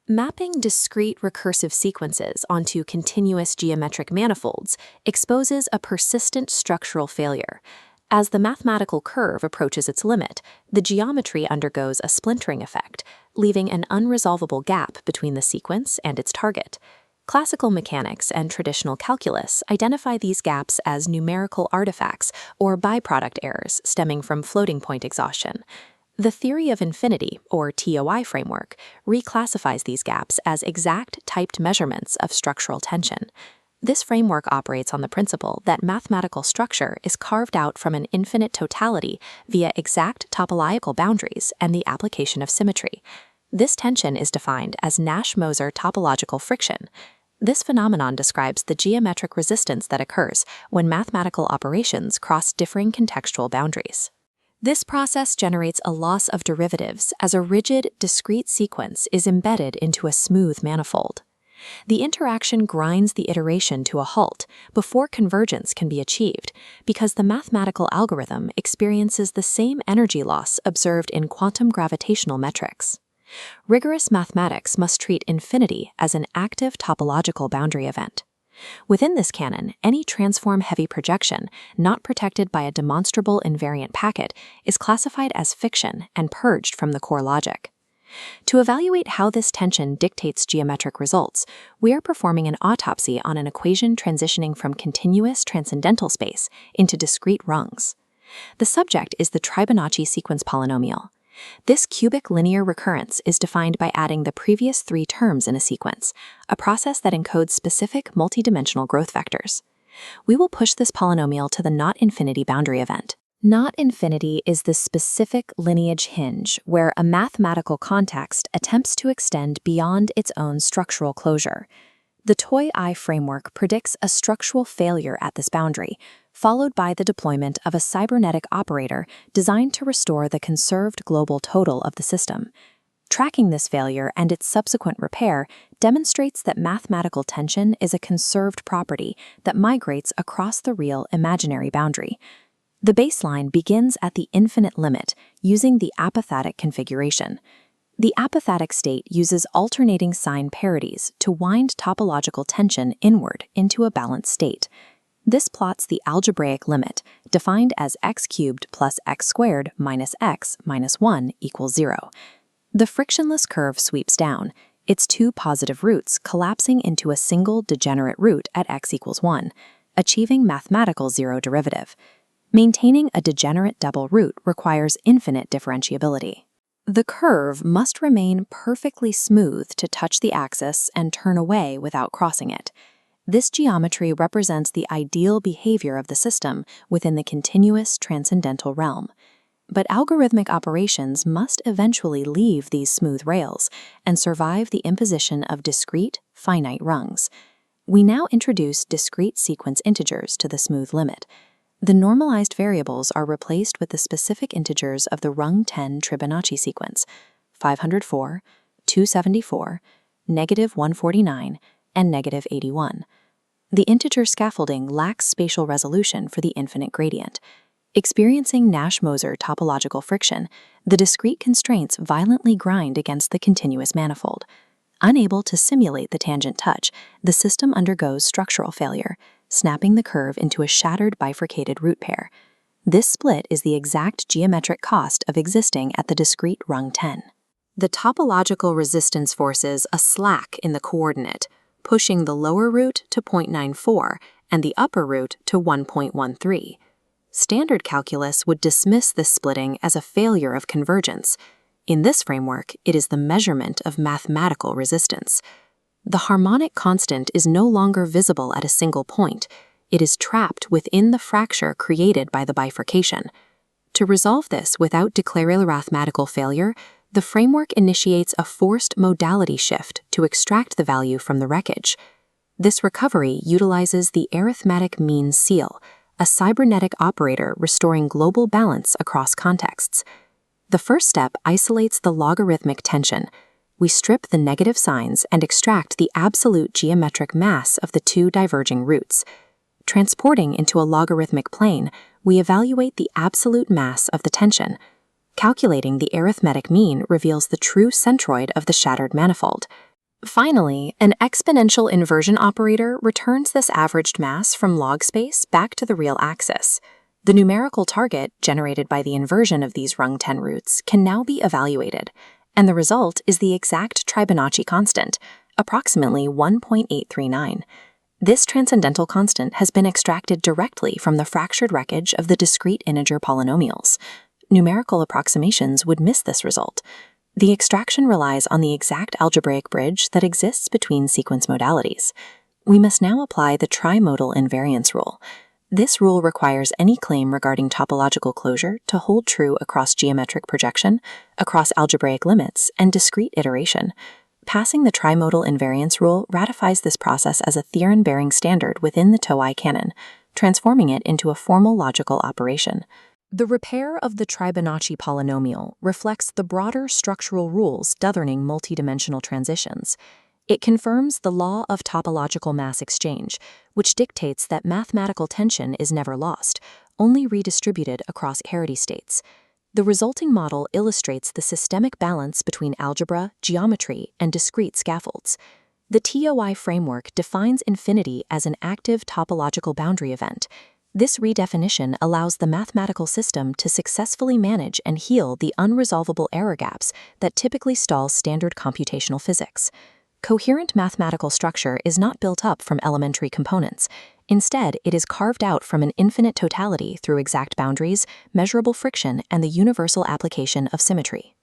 Mapping discrete recursive sequences onto continuous geometric manifolds exposes a persistent structural failure. As the mathematical curve approaches its limit, the geometry undergoes a splintering effect, leaving an unresolvable gap between the sequence and its target. Classical mechanics and traditional calculus identify these gaps as numerical artifacts or byproduct errors stemming from floating point exhaustion. The theory of infinity, or TOI framework, reclassifies these gaps as exact typed measurements of structural tension. This framework operates on the principle that mathematical structure is carved out from an infinite totality via exact topological boundaries and the application of symmetry. This tension is defined as Nash-Moser Topological Friction. This phenomenon describes the geometric resistance that occurs when mathematical operations cross differing contextual boundaries. This process generates a loss of derivatives as a rigid, discrete sequence is embedded into a smooth manifold. The interaction grinds the iteration to a halt before convergence can be achieved because the mathematical algorithm experiences the same energy loss observed in quantum gravitational metrics. Rigorous mathematics must treat infinity as an active topological boundary event. Within this canon, any transform-heavy projection not protected by a demonstrable invariant packet is classified as fiction and purged from the core logic. To evaluate how this tension dictates geometric results, we are performing an autopsy on an equation transitioning from continuous transcendental space into discrete rungs. The subject is the Fibonacci sequence polynomial. This cubic linear recurrence is defined by adding the previous three terms in a sequence, a process that encodes specific multidimensional growth vectors. We will push this polynomial to the not infinity boundary event. Not infinity is the specific lineage hinge where a mathematical context attempts to extend beyond its own structural closure. The TOI framework predicts a structural failure at this boundary, followed by the deployment of a cybernetic operator designed to restore the conserved global total of the system. Tracking this failure and its subsequent repair demonstrates that mathematical tension is a conserved property that migrates across the real imaginary boundary. The baseline begins at the infinite limit using the apathetic configuration. The apathetic state uses alternating sign parities to wind topological tension inward into a balanced state. This plots the algebraic limit, defined as x cubed plus x squared minus x minus 1 equals 0. The frictionless curve sweeps down, its two positive roots collapsing into a single degenerate root at x equals 1, achieving mathematical zero derivative. Maintaining a degenerate double root requires infinite differentiability. The curve must remain perfectly smooth to touch the axis and turn away without crossing it. This geometry represents the ideal behavior of the system within the continuous transcendental realm. But algorithmic operations must eventually leave these smooth rails and survive the imposition of discrete, finite rungs. We now introduce discrete sequence integers to the smooth limit. The normalized variables are replaced with the specific integers of the rung 10 Fibonacci sequence, 504, 274, -149, and -81. The integer scaffolding lacks spatial resolution for the infinite gradient. Experiencing Nash-Moser topological friction, the discrete constraints violently grind against the continuous manifold. Unable to simulate the tangent touch, the system undergoes structural failure, snapping the curve into a shattered bifurcated root pair. This split is the exact geometric cost of existing at the discrete rung 10. The topological resistance forces a slack in the coordinate, pushing the lower root to 0.94 and the upper root to 1.13. Standard calculus would dismiss this splitting as a failure of convergence. In this framework, it is the measurement of mathematical resistance. The harmonic constant is no longer visible at a single point. It is trapped within the fracture created by the bifurcation. To resolve this without declaring mathematical failure, the framework initiates a forced modality shift to extract the value from the wreckage. This recovery utilizes the arithmetic mean seal, a cybernetic operator restoring global balance across contexts. The first step isolates the logarithmic tension. We strip the negative signs and extract the absolute geometric mass of the two diverging roots. Transporting into a logarithmic plane, we evaluate the absolute mass of the tension. Calculating the arithmetic mean reveals the true centroid of the shattered manifold. Finally, an exponential inversion operator returns this averaged mass from log space back to the real axis. The numerical target generated by the inversion of these rung 10 roots can now be evaluated, and the result is the exact Fibonacci constant, approximately 1.839. This transcendental constant has been extracted directly from the fractured wreckage of the discrete integer polynomials. Numerical approximations would miss this result. The extraction relies on the exact algebraic bridge that exists between sequence modalities. We must now apply the trimodal invariance rule. This rule requires any claim regarding topological closure to hold true across geometric projection, across algebraic limits, and discrete iteration. Passing the trimodal invariance rule ratifies this process as a theorem-bearing standard within the Toei canon, transforming it into a formal logical operation. The repair of the Fibonacci polynomial reflects the broader structural rules governing multidimensional transitions. It confirms the law of topological mass exchange, which dictates that mathematical tension is never lost, only redistributed across parity states. The resulting model illustrates the systemic balance between algebra, geometry, and discrete scaffolds. The TOI framework defines infinity as an active topological boundary event. This redefinition allows the mathematical system to successfully manage and heal the unresolvable error gaps that typically stall standard computational physics. Coherent mathematical structure is not built up from elementary components. Instead, it is carved out from an infinite totality through exact boundaries, measurable friction, and the universal application of symmetry.